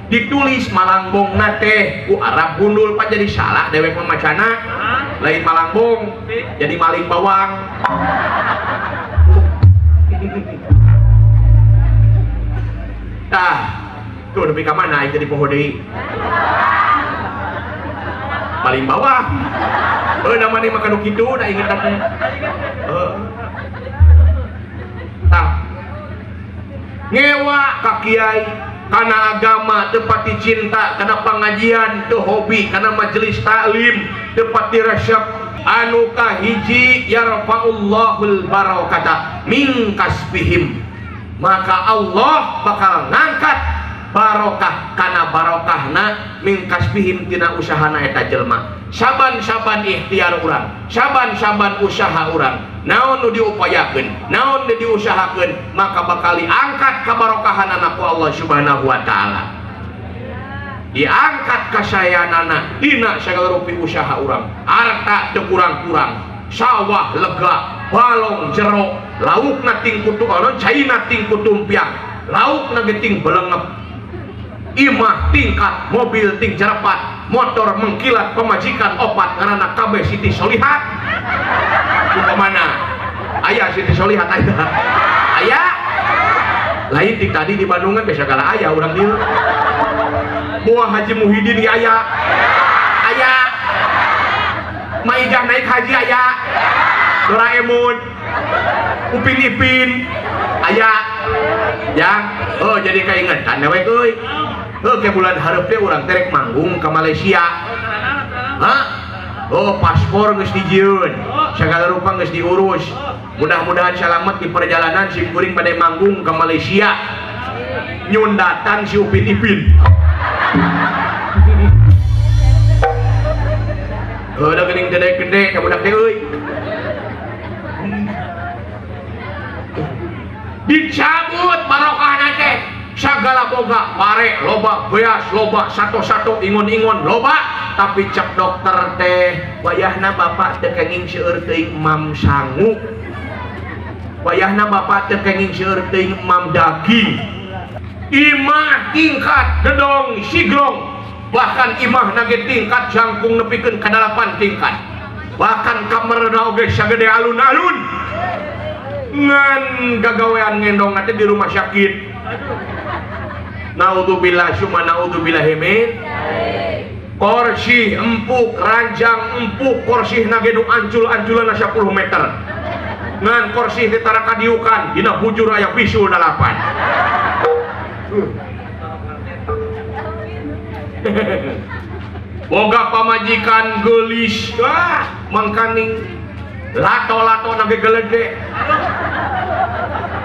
ditulis Malangbong nate ku Arab gundul pan jadi salah dewek memacana lain Malangbong jadi maling bawang. Tah tuh nepi ka mana aing jadi poho deui maling bawang. Namanya makan nu kitu da inget teh. Tah ngewa ka kiai karena agama tepati cinta, karena pengajian teu hobi, karena majelis taklim tepati resep anu kahiji yarfa'ullahul barakata min kasbihim, maka Allah bakal ngangkat barokah karena barokahna min kasbihim tina usahana eta jelema. Saban-saban ikhtiar urang, saban-saban usaha urang, naon nu diupayakeun, naon nu diusahakeun, maka bakal diangkat kabarokahanana ku Allah Subhanahu wa taala. Diangkat kasayanana dina sagala rupi usaha urang. Harta teu kurang-kurang, sawah lega, balong jero, laukna ting kutu anu caina ting kutumpiang, laukna ge ting belengep. Imah tingkat, mobil ting jarapat, motor mengkilat, pemajikan opat ngaranna kabeh Siti Solihat. Mana? Aya Siti Solihat aya. Aya. Lain tik tadi di Bandungan biasa kala aya urang dieu. Muah Haji Muhyiddin aya. Aya. Maijah naik haji aya. Doraemon. Upin Ipin aya. Yang jadi kaingetan we euy. Ke bulan hareup teh urang terek manggung ke Malaysia. Hah? Paspor geus dijieun, sagala rupa geus diurus. Mudah-mudahan selamat di perjalanan si kuring bade manggung ke Malaysia. Nyundatan si Upin Ipin. Da geuning gede-gede ka budak teh euy. Dicabut barokahna teh. Sagala boga pare loba beas loba sato-sato ingon-ingon loba tapi cek dokter teh wayahna bapak teu kenging seueur teuing mam sangu, wayahna bapak teu kenging seueur teuing mam daging, imah tingkat gedong sigrong, bahkan imah nage tingkat jangkung nepikeun ka 8 tingkat, bahkan kamarna oge sagede alun-alun ngan gagawean ngendong teh di rumah sakit. Naudzubillah summa naudzubillah hemin. Kursi empuk, ranjang empuk, kursi nage nu ancul-anculan 10 meter. Ngan kursi teh tara kadiukan, dina bujur aya bisul 8. Boga pamajikan geulis, mangkaning lato-lato nage geledek.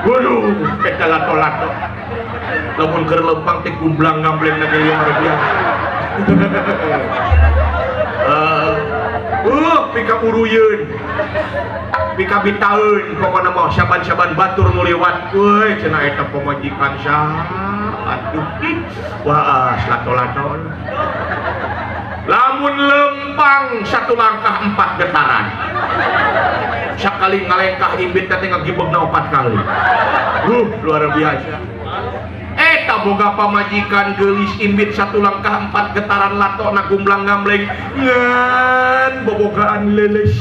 Waduh, eta lato-lato. Lamun keur lempang teh gumblang ngambleng nage luar biasa. Pika uruyeun. Pika bitaeun pokona mah saban-saban batur nu liwat euy cenah eta pamajikan sah. Aduh. Wah, lato-lato. Lamun lempang 1 langkah 4 getaran. Sakali ngalengkah imbit teh ngagibegna 4 kali. Luar biasa. Eta boga pamajikan geulis imbit 1 langkah 4 getaran latona gumblang gambleng ngan bobogaan leles.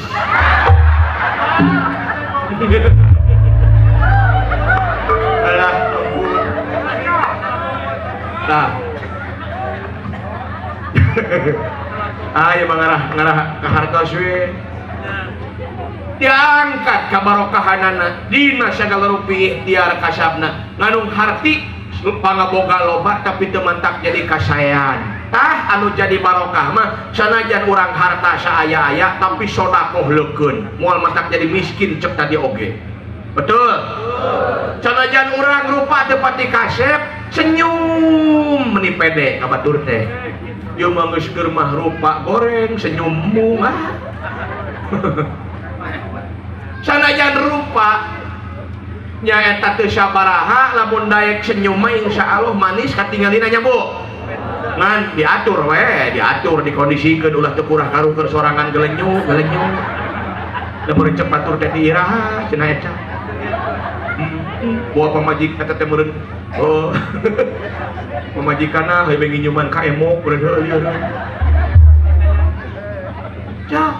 Alah ampun. Nah. Ayo ngarah ka hartos we. Diangkat kabarokahanana dina sagala rupi ikhtiar kasabna nganung harti pangaboga loba tapi teu mantak jadi kasayan. Tah anu jadi barokah mah sanajan urang harta saaya-aya tapi sodakoh leukeun moal mantak jadi miskin cek tadi oge. Betul? Sanajan urang rupa teu pati kasep senyum meuni pede ka batur teh. Ieu mah geus keur mah rupa goreng senyummu mah. Sanajan rupa nyaeta teu sabaraha lamun daek senyum mah insyaallah manis katinggalina nya Bu. Ngan diatur we, diatur dikondisikeun ulah teu kurang karuh keur sorangan gelenyuk. Lamun cepat tur teh diiraha cenah eta. buat pamajik kata teh meureun oh pamajikanna heuh bengi nyuman ka emo urang heuh cah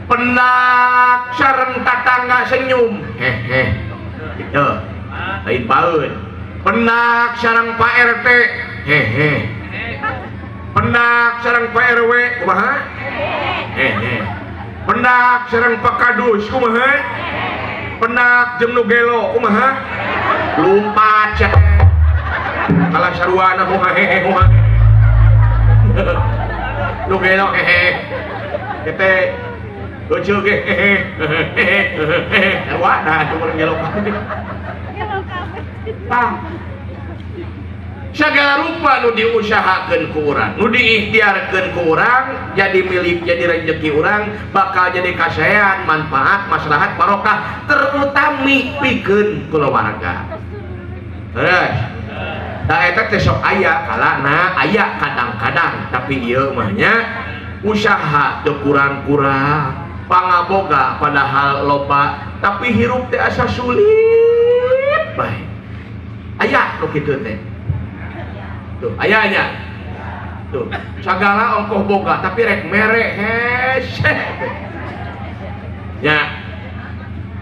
pendak sareng tatangga senyum hehe gitu lain baeun pendak sareng Pak RT hehe pendak sareng Pak RW kumaha hehe pendak sareng Pak Kadus kumaha pendak jeung nu gelo kumaha lumpat cah kalah saruana kumaha hehe kumaha nu gelo hehe tete lucu ge hehe wadah cuma gelo kabeh segala rupa nu diusahakeun ku urang nu diikhtiarkeun ku urang jadi milik jadi rezeki urang bakal jadi kasayan manfaat maslahat barokah terutami pikeun keluarga terus da eta teh sok aya kalana aya kadang-kadang tapi ieu mah nya usaha teu kurang-kurang pangaboga padahal loba tapi hirup teh asa sulit bae aya nu kitu teh tuh ayanya tuh sagala ongkoh boga tapi rek mere hese nya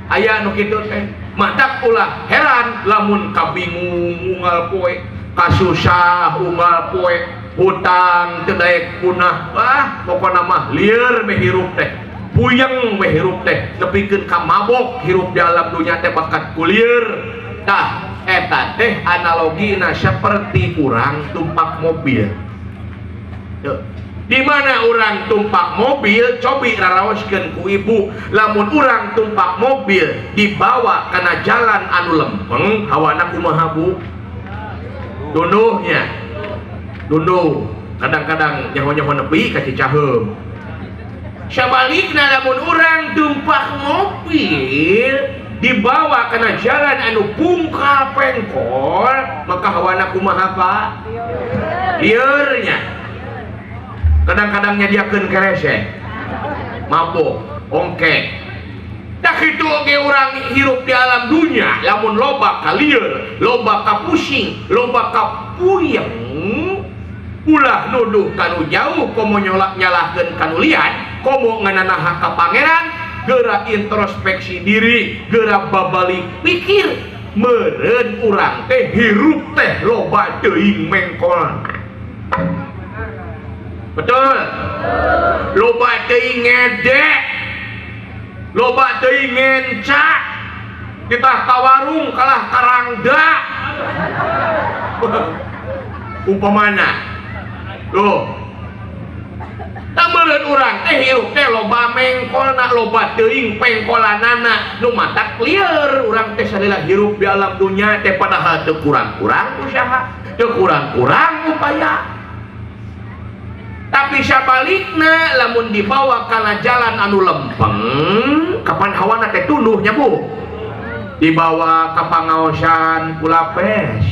aya nu kitu teh madak ulah heran lamun kabingung unggal poe kasusah unggal poe hutang teu daek punah wah pokona mah lieur we hirup teh puyeng we hirup teh nepikeun ka mabok hirup di alam dunya teh bakat kulieur tah eta teh analogina seperti urang tumpak mobil tuh di mana urang tumpak mobil cobi raraoskeun ku ibu lamun urang tumpak mobil dibawa kana jalan anu lempeng hawana kumaha bu dunduhnya dunduh kadang-kadang nyaho-nyaho nepi ka cicaheum sabalikna lamun urang tumpak mobil dibawa kena jalan anu bungkal pengkol maka hawana kumaha Pak liurnya kadang-kadang nyadiakeun kerese mabok ongkek tak itu oge urang hirup di alam dunia lamun loba ka lieur loba ka pusing loba ka puyeng ulah nuduh kanu jauh komo nyalahkeun kanu liat komo ngananaha ka pangeran geura introspeksi diri geura babalik pikir meureun urang teh hirup teh loba teuing mengkol betul loba teuing ngedek loba teuing ngenca kita ka warung kalah karangda upamana tuh tamureun urang teh hirup teh loba mengkolna loba teuing pengkolanana nu matak lieur urang teh salila hirup di alam dunya teh padahal teu kurang-kurang usaha teu kurang-kurang upaya tapi sabalikna lamun dibawa kana jalan anu lempeng kapan hawana teh tunduhnya bu dibawa ka pangaosan kulapes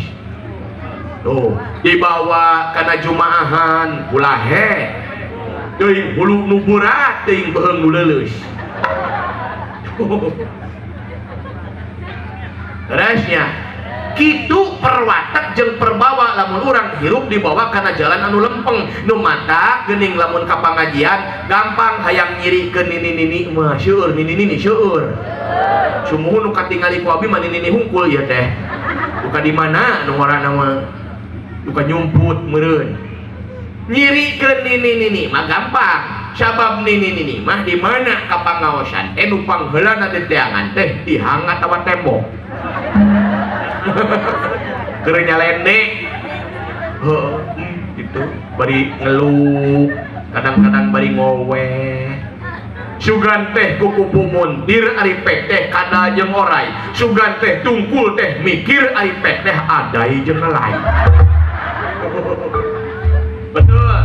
tuh dibawa kana jumaahan kulahe teuing hulu nu berat teuing beheung nu leuleus resnya kitu perwatak jeung perbawa lamun urang hirup dibawa kana jalan anu lempeng nu matak geuning lamun ka pangajian gampang hayang nyirikeun nini-nini mah seueur nini-nini seueur sumuhun nu katingali ku abi mah nini hungkul ieu teh buka di mana nu ngaranna mah buka nyumput meureun nyirikeun nini-nini mah gampang sabab nini-nini mah di mana ka pangaosan nu pangheulana teh teangan teh dihangat awak tembok keur nyalende gitu bari ngeluh kadang-kadang bari ngowe sugan teh kuku pumuntir ari pek teh kada jeung oray sugan teh tungkul teh mikir ari pek teh adai jeung lain betul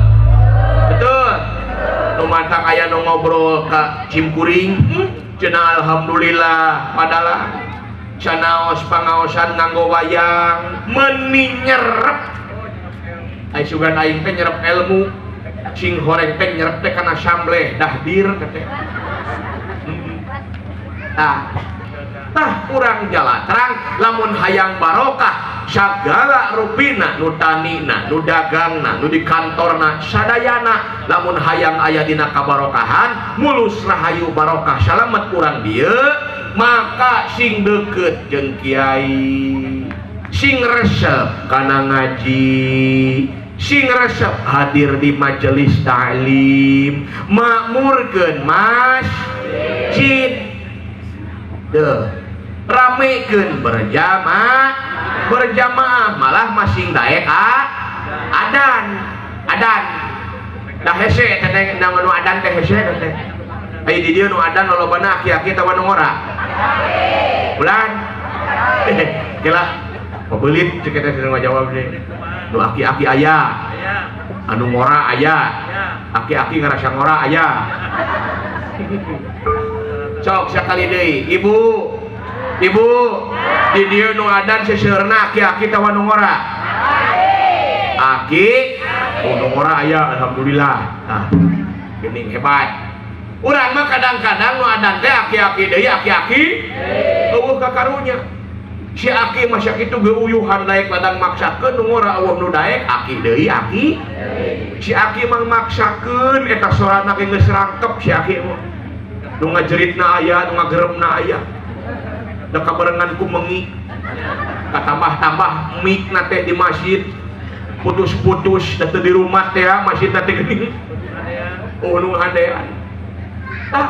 betul nu mantak aya nu ngobrol ka cimkuring cenah alhamdulillah padalah canaos pangaosan nganggo wayang meuni nyerep ai sugan aing teh nyerep ilmu sing horeng teh nyerep teh kana sambleh dahdir teh tah tah urang jala terang lamun hayang barokah sagala rupina nu tanina nu dagangna nu di kantorna sadayana lamun hayang aya dina kabarokahan mulus rahayu barokah salamet urang dieu maka sing deukeut jeung kiai sing resep kana ngaji sing resep hadir di majelis ta'lim makmurkeun masjid deuh ramekeun berjamaah malah masing daek adan dah hese teh nama nu adan teh hese teh aya di dieu nu adan lolobana aki-aki tawa nu ngora bulan kila pabeulit ceuk eta sedang ngajawab deui nu aki-aki aya anu ngora aya aki-aki ngarasa ngora aya sok sakali deui ibu di dieu nu adan seseurna aki-aki tawa nu ngora aki nu ngora aya alhamdulillah nah geuning hebat urang mah kadang-kadang nu adan teh aki-aki deui aki-aki eueuh ka karunya si aki masa kitu geuyuhan daek ladang maksakeun nu ngora eueuh nu daek aki deui aki si aki mah maksakeun eta sorana ge geus rangkep si aki mah nu ngajeritna aya nu ngageremna aya da kabarengan ku mengi katambah-tambah mik na teh di masjid putus-putus da teu di rumah teh masjid teh geuning nu hadean tah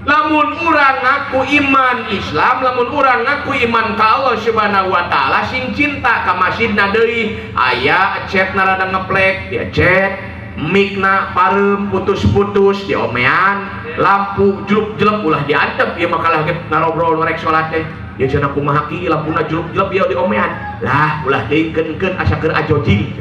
lamun urang ngaku iman Islam lamun urang ngaku iman ka Allah Subhanahu wa taala sing cinta ka masjidna deui aya cetna rada ngeplek dia cet mikna pareum putus-putus diomean lampu jelep-jelep ulah diantep ieu mah kalah ge ngarobrol norek salat teh ieu cenah kumaha ki lampuna jelep-jelep ieu diomean lah ulah deui keun asa keur ajojing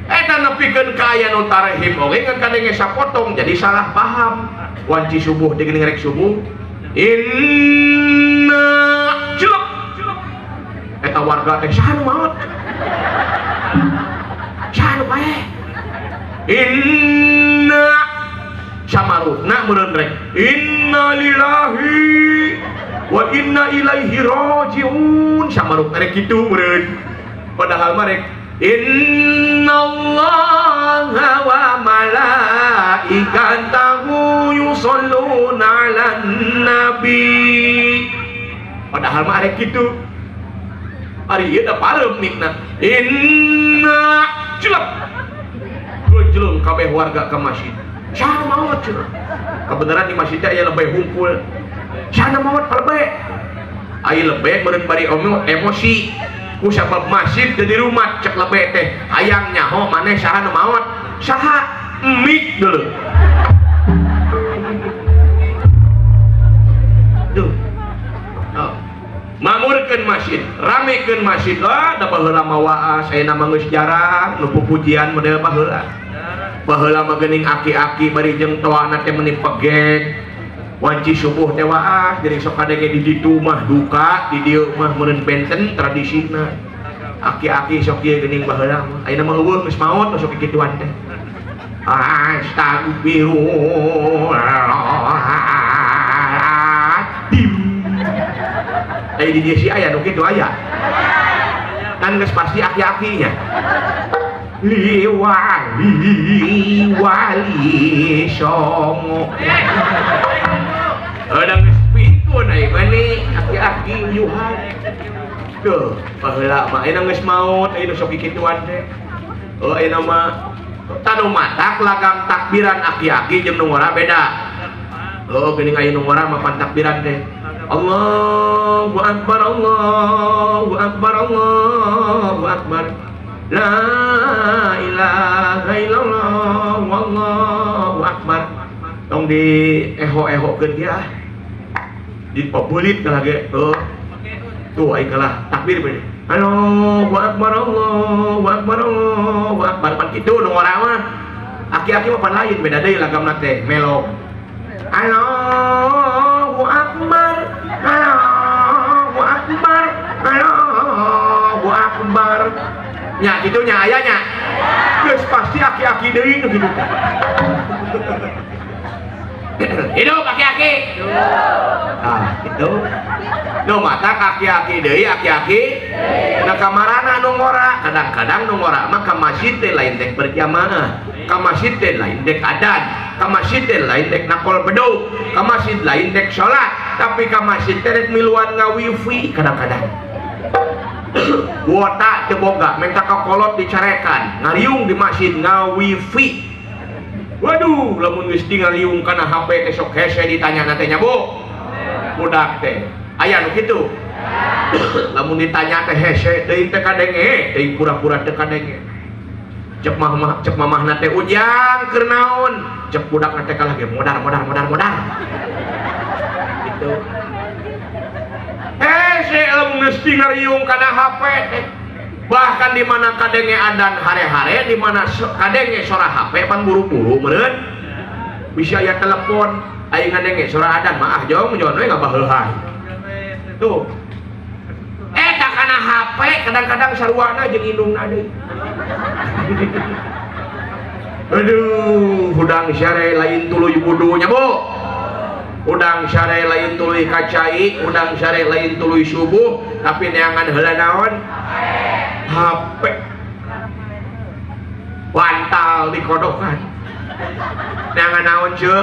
eta nepikeun ka aya nu tarehim oge ngan kadenge sapotong jadi salah paham wanci subuh teh geuning rek subuh inna jelep eta warga teh saha nu maot saha nu bae inna samarutna meureun rek inna lillahi wa inna ilaihi rajiun samarutna rek kitu meureun padahal mah rek innallaha wa malaikatahu yusholluna 'alan nabi padahal mah arek kitu ari ieu da pareum mikna inna jelep jelem kabeh warga ka masjid saha maot cenah kabeneran di masjid teh aya lebeh hungkul saha maot palebe aya lebeh meureun bari emosi ku sabab masjid di rumah cek lebeh teh hayang nyaho maneh saha nu maot saha mik deuleu duh mamurkeun masjid ramekeun masjid lah da baheula mah waas ayeuna mah geus jarang nu pupujian model baheula mah geuning aki-aki bari jeung toana teh meuni pegek wanci subuh teh waas jadi sok kadenge di ditu mah duka di dieu mah meureun benten tradisina aki-aki sok ieu geuning baheula mah ayeuna mah eueuh geus maot sok kikituan teh astagfirullahaladzim aya di dieu si aya nu kitu aya kan geus pasti aki-akinya wali songo ada geus pikun ai mani aki-aki yuhan tuh baheula mah ayeuna geus maot aya nu sok kikituan teh ayeuna mah tanu matak lagam takbiran aki-aki jeung nu ngora beda geuning aya nu ngora mah pantakbiran teh Allahu akbar Allahu akbar Allahu akbar la ilaha illallah wallahu akbar tong di eho-ehokeun dia di pabulit kalah ge tuh ai kalah takbir bener Allahu akbar Allahu akbar Allahu akbar pan kitu nu ngora mah aki-aki mah pan lain beda deui lagamna teh melo Allahu akbar Allahu akbar Allahu akbar nya kitu nya aya nya geus pasti aki-aki deui nu kitu Hidup aki-aki. Ah, itu. Nu mata aki-aki deui, aki-aki. Na kamarana nu ngora, kadang-kadang nu ngora mah ka masjid teh lain dek berjamaah. Ka masjid teh lain dek adan, ka masjid teh lain dek nakol bedug, ka masjid lain dek salat, tapi ka masjid teh rek miluan ngawifi kadang-kadang. Kuota teu boga, minta ka kolot dicarekan, ngariung di masjid ngawifi. Waduh, lamun geus ngariung kana HP teh sok hese ditanya teh nya, Bu. Budak teh aya nu kitu. Lamun ditanya teh hese teuing teh kadenge, teuing pura-pura teu kadenge. Cek mamahna teh ujang keur naon? Cek budakna teh kalah ge modar. Gitu. Hese lamun geus ngariung kana HP teh. Bahkan di mana kadenge adan hare-hare, di mana kadenge sora HP pan buru-buru meureun. Bisa aya telepon, aing kadenge sora adan mah jong we ngabaheulhan. Tuh. Eta kana HP kadang-kadang saruana jeung indungna deui. Aduh, udang syare lain tuluy wudunya, Bu. Udang syare lain tuluy kacai, udang syare lain tuluy subuh, tapi neangan heula naon? HP. Bantal dikodokan. Neangan naon, Ceu?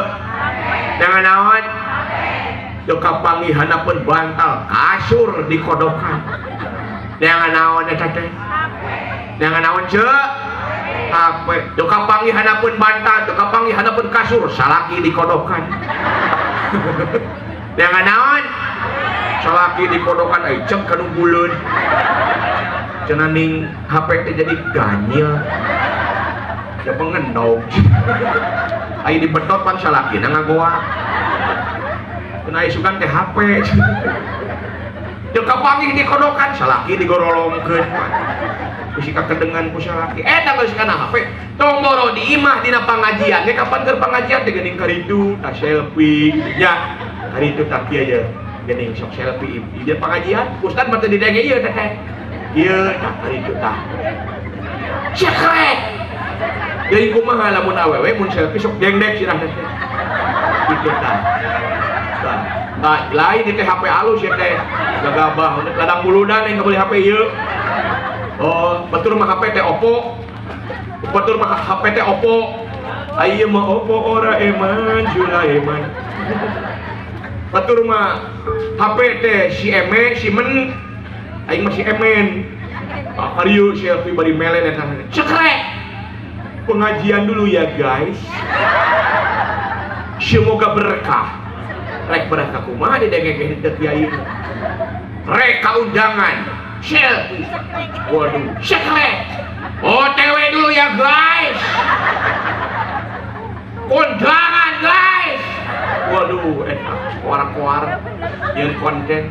Neangan naon? Teu kapangihanapeun bantal, kasur dikodokan. Neangan naon eta teh? Neangan naon, Ceu? HP. Teu kapangihanapeun bantal, teu kapangihanapeun kasur, salaki dikodokan. Neangan naon? Salaki dikodokan ai cek kanu buleun. Cenah ning HP teh jadi ganyil. Ya pengendog. Ai dibetot pan salakina ngagoa. Cenah isukan teh HP. Teu kapangih dikodokan, salaki digorolongkeun. Bisi kakedengan ku salaki. Eta geus kana HP. Tong boro di imah dina pangajian. Ge kapan keur pangajian teh geuning karitu, tah selfie. Ya, karitu tah kieu ye. Geuning sok selfie di pangajian. Ustad mah teu didenge ieu teh. Ieu tah karitu tah. Cekrek. Jadi kumaha lamun awewe mun selfie sok dengdek sirah teh. Kitu tah. Tah, lain di teh HP alus ya teh. Gagabah, ladang buludan yang beli HP ieu. Oh, betul mah HP teh Oppo. Betul mah HP teh Oppo. Ayeuna mah Oppo ora eman, Sulaiman. Betul mah HP teh si Eme, si Men. Aing mah si Emen. Karieu selfie bari melen eta. Cekrek. Pengajian dulu ya, guys. Semoga berkah. Rek berkah kumaha didengeng teh kiai. Rek undangan. Selfie. Waduh, cekrek. OTW dulu ya, guys. Kondangan, guys. Waduh, enak. Kuar-kuar. Yang konten.